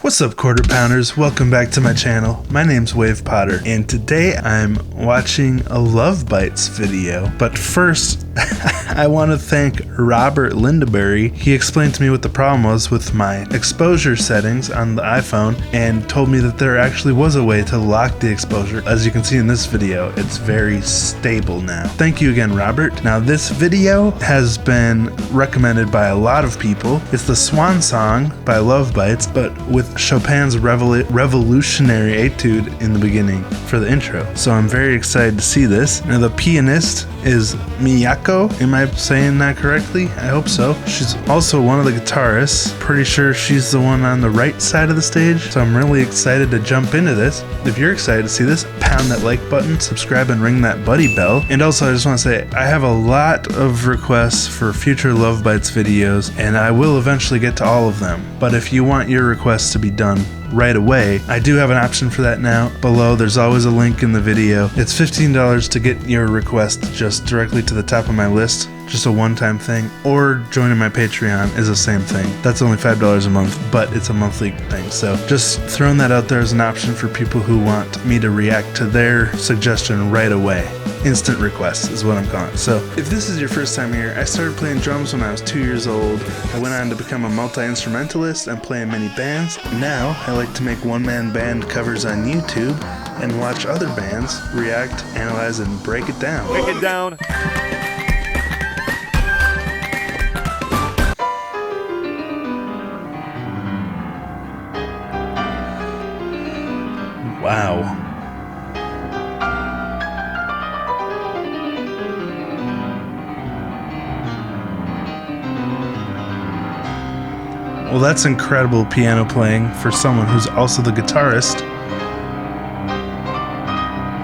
What's up, quarter pounders? Welcome back to my channel. My name's Wave Potter, and today I'm watching a LOVEBITES video. But first, I want to thank Robert Lindaberry. He explained to me what the problem was with my exposure settings on the iPhone and told me that there actually was a way to lock the exposure. As you can see in this video, it's very stable now. Thank you again, Robert. Now, this video has been recommended by a lot of people. It's the Swan Song by LOVEBITES, but with Chopin's revolutionary Etude in the beginning for the intro. So I'm very excited to see this. Now, the pianist is Miyako. Am I saying that correctly? I hope so. She's also one of the guitarists. Pretty sure she's the one on the right side of the stage. So I'm really excited to jump into this. If you're excited to see this, pound that like button, subscribe, and ring that buddy bell. And also, I just want to say, I have a lot of requests for future LOVEBITES videos, and I will eventually get to all of them. But if you want your requests to be done right away, I do have an option for that now. Below, there's always a link in the video. It's $15 to get your request just directly to the top of my list, just a one-time thing, or joining my Patreon is the same thing. That's only $5 a month, but it's a monthly thing. So just throwing that out there as an option for people who want me to react to their suggestion right away. Instant requests is what I'm calling it. So if this is your first time here, I started playing drums when I was 2 years old. I went on to become a multi-instrumentalist and play in many bands. Now I like to make one-man band covers on YouTube and watch other bands react, analyze, and break it down. Break it down. Wow. Well, that's incredible piano playing for someone who's also the guitarist.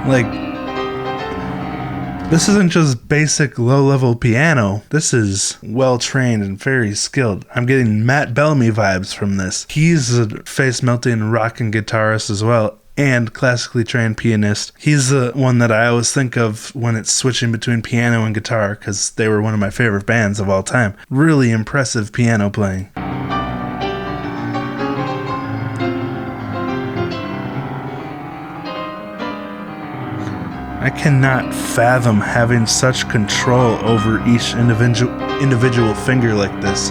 Like, this isn't just basic low-level piano. This is well-trained and very skilled. I'm getting Matt Bellamy vibes from this. He's a face-melting rockin' guitarist as well, and classically trained pianist. He's the one that I always think of when it's switching between piano and guitar, because they were one of my favorite bands of all time. Really impressive piano playing. I cannot fathom having such control over each individual finger like this.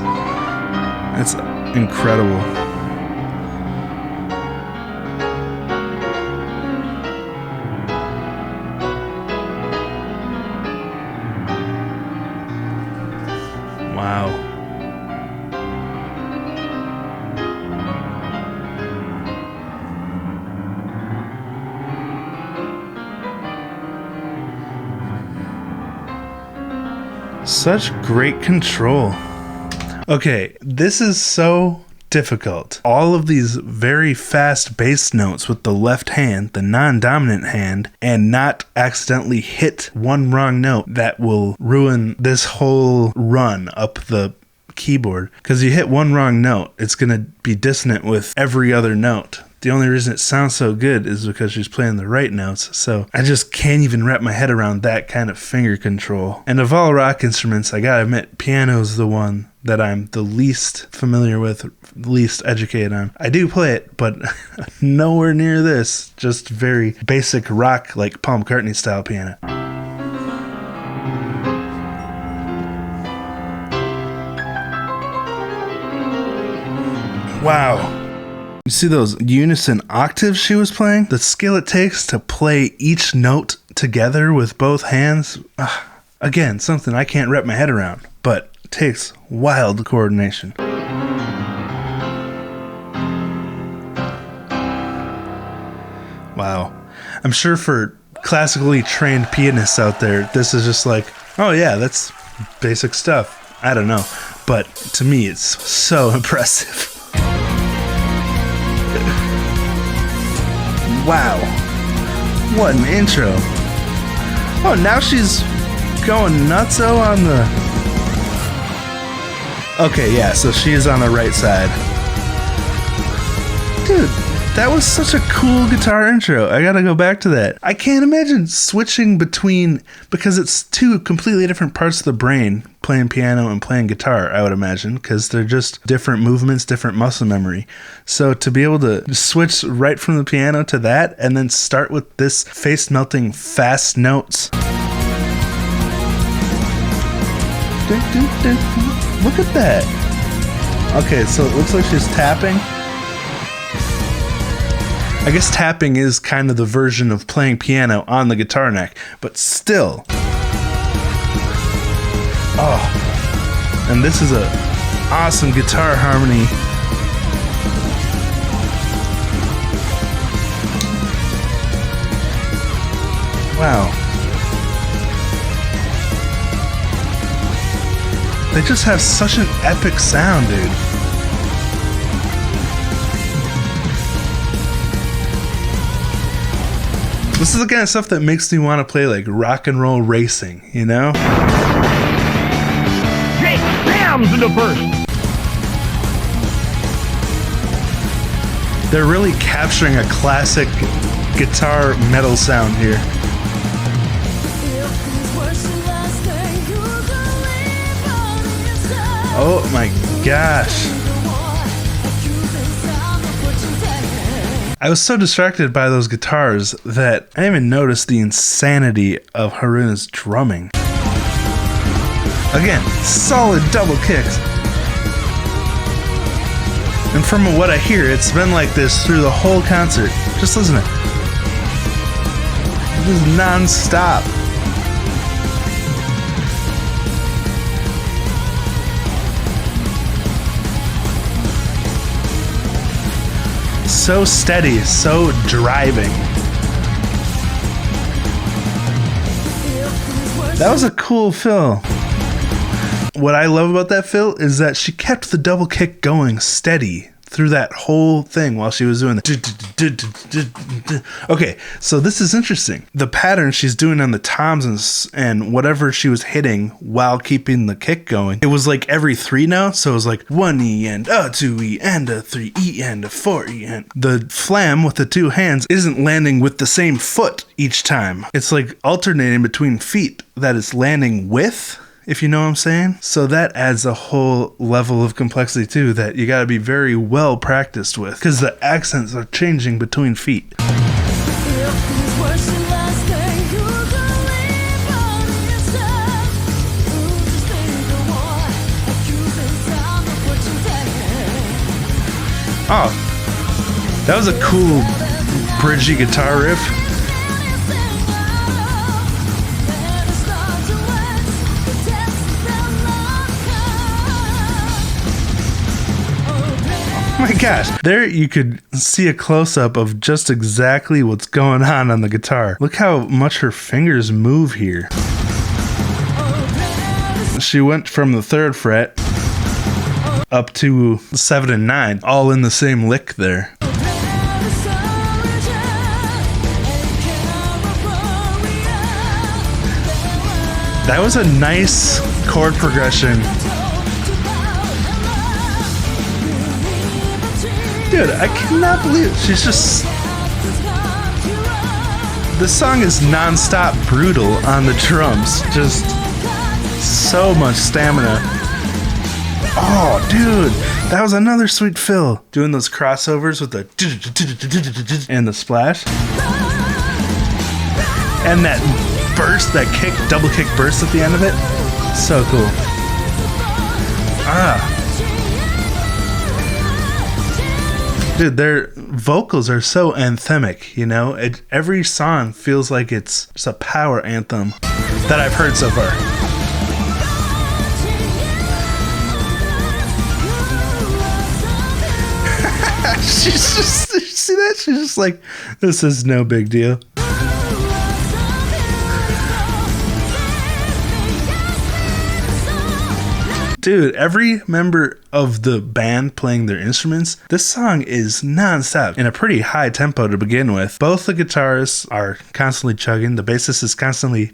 It's incredible. Wow. Such great control. Okay, this is so difficult. All of these very fast bass notes with the left hand, the non-dominant hand, and not accidentally hit one wrong note that will ruin this whole run up the keyboard. Because you hit one wrong note, it's going to be dissonant with every other note. The only reason it sounds so good is because she's playing the right notes, so I just can't even wrap my head around that kind of finger control. And of all rock instruments, I gotta admit, piano's the one that I'm the least familiar with, least educated on. I do play it, but nowhere near this. Just very basic rock, like Paul McCartney style piano. Wow. You see those unison octaves she was playing? The skill it takes to play each note together with both hands. Again, something I can't wrap my head around, but takes wild coordination. Wow. I'm sure for classically trained pianists out there, this is just like, oh yeah, that's basic stuff. I don't know. But to me, it's so impressive. Wow, what an intro. Oh, now she's going nutso on the... Okay, yeah, so she is on the right side. Dude, That was such a cool guitar intro. I gotta go back to that. I can't imagine switching between, because it's two completely different parts of the brain, playing piano and playing guitar, I would imagine, because they're just different movements, different muscle memory. So to be able to switch right from the piano to that and then start with this face-melting fast notes. Look at that. Okay, so it looks like she's tapping. I guess tapping is kind of the version of playing piano on the guitar neck, but still. Oh, and this is a awesome guitar harmony. Wow. They just have such an epic sound, dude. This is the kind of stuff that makes me want to play like rock and roll racing, you know? Jake bams into first. They're really capturing a classic guitar metal sound here. Oh my gosh. I was so distracted by those guitars that I didn't even notice the insanity of Haruna's drumming. Again, solid double kicks. And from what I hear, it's been like this through the whole concert. Just listen to it. This is non-stop. So steady, so driving. That was a cool fill. What I love about that fill is that she kept the double kick going steady through that whole thing while she was doing the. Okay, so this is interesting. The pattern she's doing on the toms and whatever she was hitting while keeping the kick going, it was like every 3 notes. So it was like 1 E and a 2 E and a 3 E and a 4 E. And the flam with the 2 hands isn't landing with the same foot each time. It's like alternating between feet that it's landing with, if you know what I'm saying. So that adds a whole level of complexity too that you got to be very well practiced with, because the accents are changing between feet. Oh, that was a cool bridgy guitar riff. Oh my gosh, there you could see a close-up of just exactly what's going on the guitar. Look how much her fingers move here. She went from the 3rd fret up to 7 and 9, all in the same lick there. That was a nice chord progression. Dude, I cannot believe it. She's just... This song is non-stop brutal on the drums. Just so much stamina. Oh, dude, that was another sweet fill. Doing those crossovers with the and the splash. And that burst, that kick, double kick burst at the end of it. So cool. Ah. Dude, their vocals are so anthemic, you know? Every song feels like it's just a power anthem that I've heard so far. She's just, see that? She's just like, this is no big deal. Dude, every member of the band playing their instruments, this song is non-stop in a pretty high tempo to begin with. Both the guitarists are constantly chugging, the bassist is constantly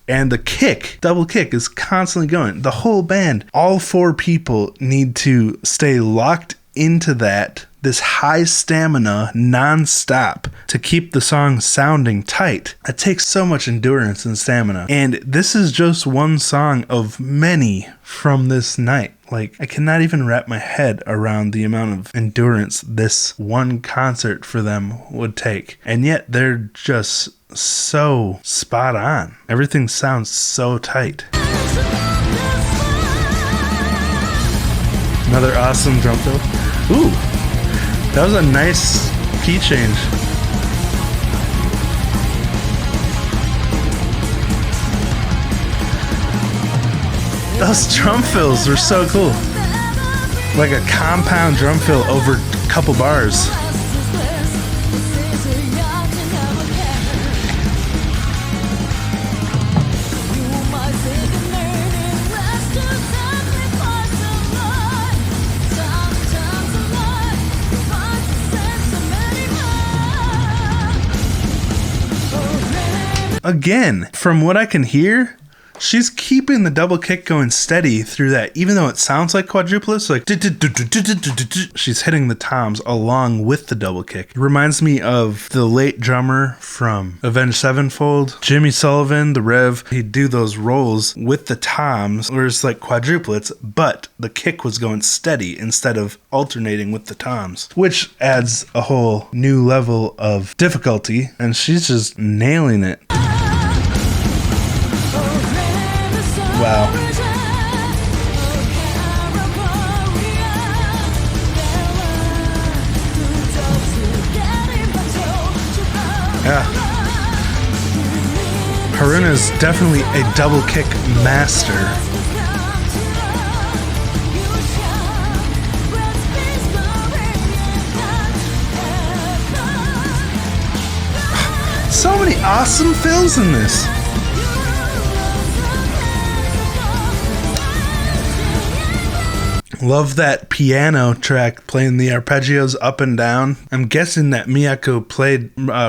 and the kick, double kick, is constantly going. The whole band, all 4 people need to stay locked into that this high stamina non-stop to keep the song sounding tight. It takes so much endurance and stamina. And this is just one song of many from this night. Like, I cannot even wrap my head around the amount of endurance this one concert for them would take. And yet they're just so spot on. Everything sounds so tight. Another awesome drum fill. Ooh, that was a nice key change. Those drum fills were so cool. Like a compound drum fill over a couple bars. Again, from what I can hear, she's keeping the double kick going steady through that, even though it sounds like quadruplets, like she's hitting the toms along with the double kick. It reminds me of the late drummer from Avenged Sevenfold, Jimmy Sullivan, the Rev. He'd do those rolls with the toms, where it's like quadruplets, but the kick was going steady instead of alternating with the toms, which adds a whole new level of difficulty, and she's just nailing it. Wow. Yeah. Haruna is definitely a double kick master. So many awesome fills in this. Love that piano track playing the arpeggios up and down. I'm guessing that Miyako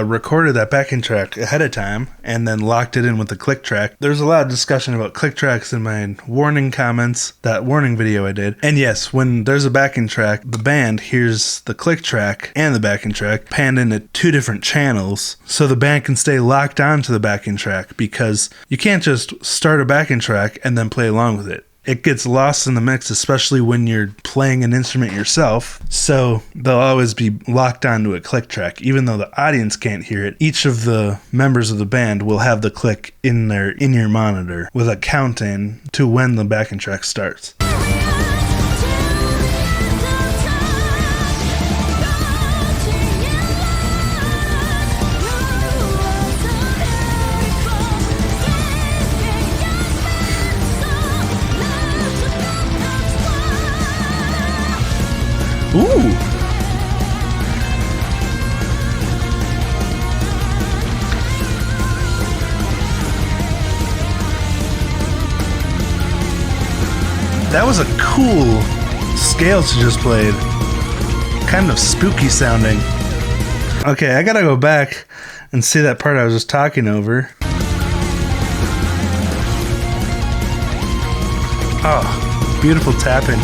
recorded that backing track ahead of time and then locked it in with the click track. There's a lot of discussion about click tracks in my warning comments, that warning video I did. And yes, when there's a backing track, the band hears the click track and the backing track panned into two different channels so the band can stay locked onto the backing track, because you can't just start a backing track and then play along with it. It gets lost in the mix, especially when you're playing an instrument yourself. So they'll always be locked onto a click track. Even though the audience can't hear it, each of the members of the band will have the click in their in-ear monitor with a count-in to when the backing track starts. Ooh! That was a cool scale she just played. Kind of spooky sounding. Okay, I gotta go back and see that part I was just talking over. Oh, beautiful tapping.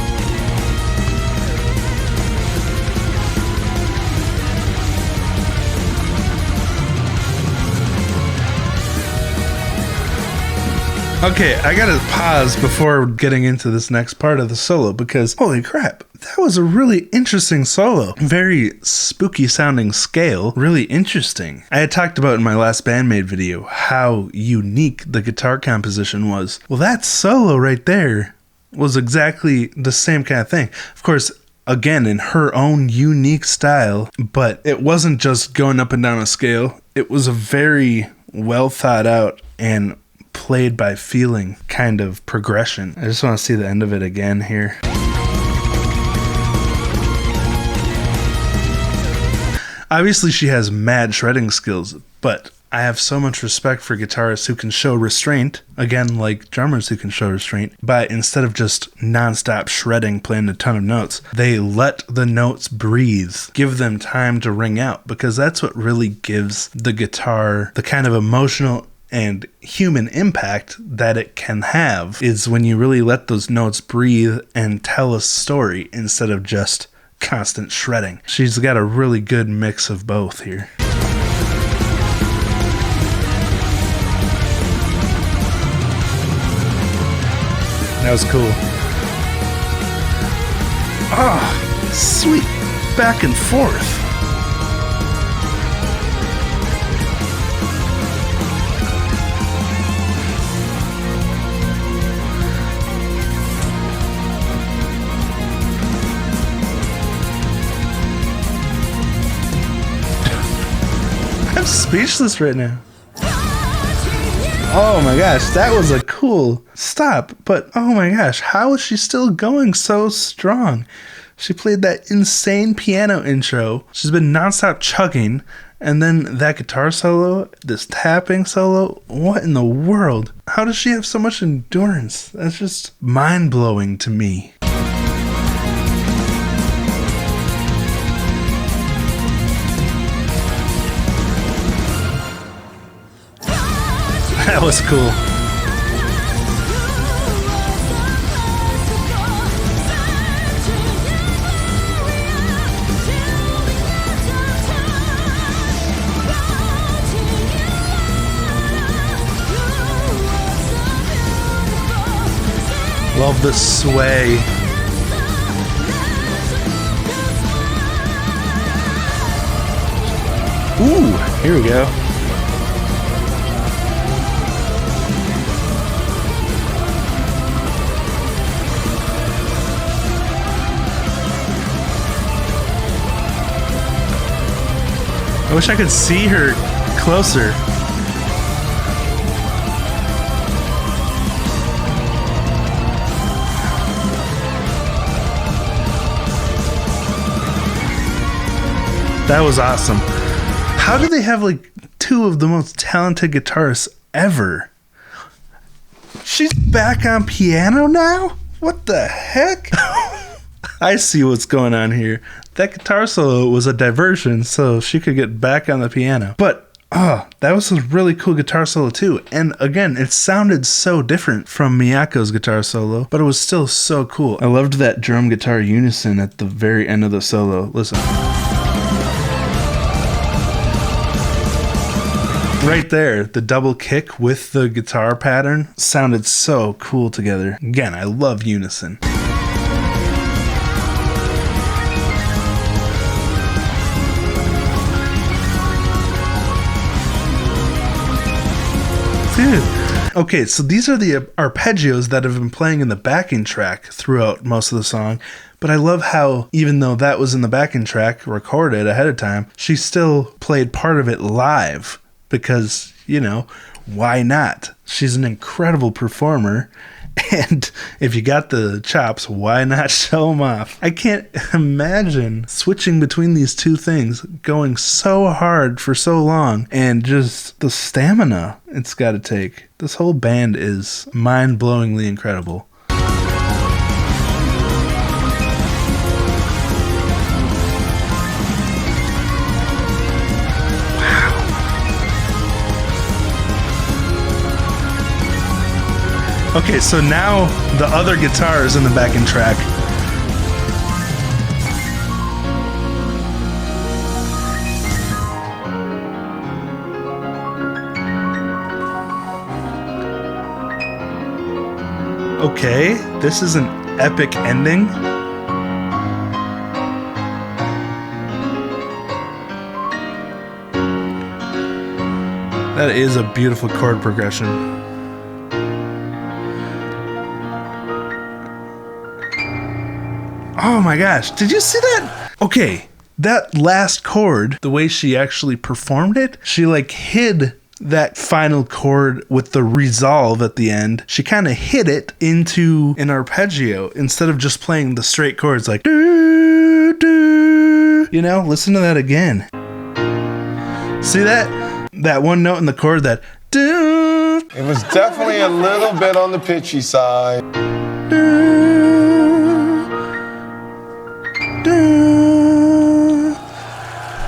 Okay, I gotta pause before getting into this next part of the solo, because holy crap, that was a really interesting solo. Very spooky sounding scale, really interesting. I had talked about in my last Bandmade video how unique the guitar composition was. Well, that solo right there was exactly the same kind of thing. Of course, again, in her own unique style, but it wasn't just going up and down a scale. It was a very well thought out and played by feeling kind of progression. I just want to see the end of it again here. Obviously she has mad shredding skills, but I have so much respect for guitarists who can show restraint, again like drummers who can show restraint, but instead of just non-stop shredding, playing a ton of notes, they let the notes breathe, give them time to ring out, because that's what really gives the guitar the kind of emotional and human impact that it can have, is when you really let those notes breathe and tell a story instead of just constant shredding. She's got a really good mix of both here. That was cool. Ah, sweet back and forth. I'm speechless right now. Oh my gosh, that was a cool stop. But oh my gosh, how is she still going so strong? She played that insane piano intro. She's been nonstop chugging. And then that guitar solo, this tapping solo. What in the world? How does she have so much endurance? That's just mind-blowing to me. That was cool. Love the sway. Ooh, here we go. I wish I could see her closer. That was awesome. How do they have like two of the most talented guitarists ever? She's back on piano now? What the heck? I see what's going on here. That guitar solo was a diversion so she could get back on the piano. But that was a really cool guitar solo too. And again, it sounded so different from Miyako's guitar solo, but it was still so cool. I loved that drum guitar unison at the very end of the solo. Listen. Right there, the double kick with the guitar pattern sounded so cool together. Again, I love unison. Dude. Okay, so these are the arpeggios that have been playing in the backing track throughout most of the song. But I love how, even though that was in the backing track recorded ahead of time, she still played part of it live. Because, you know, why not? She's an incredible performer. And if you got the chops, why not show them off? I can't imagine switching between these two things, going so hard for so long, and just the stamina it's got to take. This whole band is mind-blowingly incredible. Okay, so now the other guitar is in the backing track. Okay, this is an epic ending. That is a beautiful chord progression. Oh my gosh, did you see that? Okay, that last chord, the way she actually performed it, she like hid that final chord with the resolve at the end. She kind of hid it into an arpeggio instead of just playing the straight chords like doo, doo. You know, listen to that again. See that? That one note in the chord, that doo. It was definitely a little bit on the pitchy side. Doo.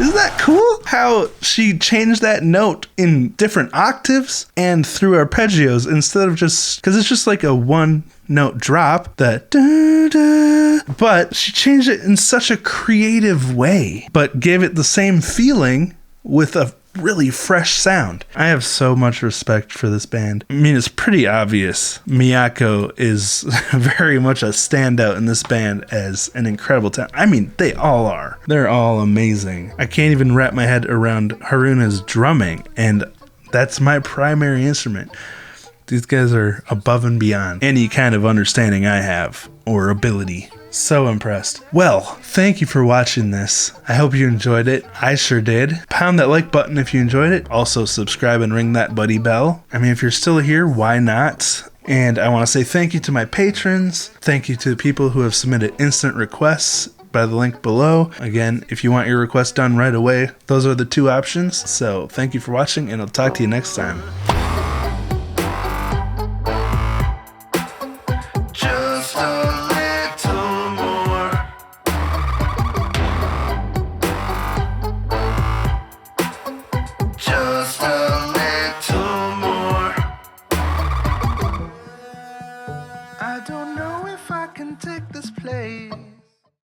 Isn't that cool? How she changed that note in different octaves and through arpeggios instead of just, because it's just like a 1, note drop, the da, da, but she changed it in such a creative way, but gave it the same feeling with a really fresh sound. I have so much respect for this band. I mean, it's pretty obvious. Miyako is very much a standout in this band as an incredible talent. I mean, they all are. They're all amazing. I can't even wrap my head around Haruna's drumming, and that's my primary instrument. These guys are above and beyond any kind of understanding I have or ability. So impressed. Well, thank you for watching this. I hope you enjoyed it. I sure did. Pound that like button if you enjoyed it. Also subscribe and ring that buddy bell. I mean, if you're still here, why not? And I want to say thank you to my patrons. Thank you to the people who have submitted instant requests by the link below. Again, if you want your request done right away, those are the two options. So thank you for watching, and I'll talk to you next time.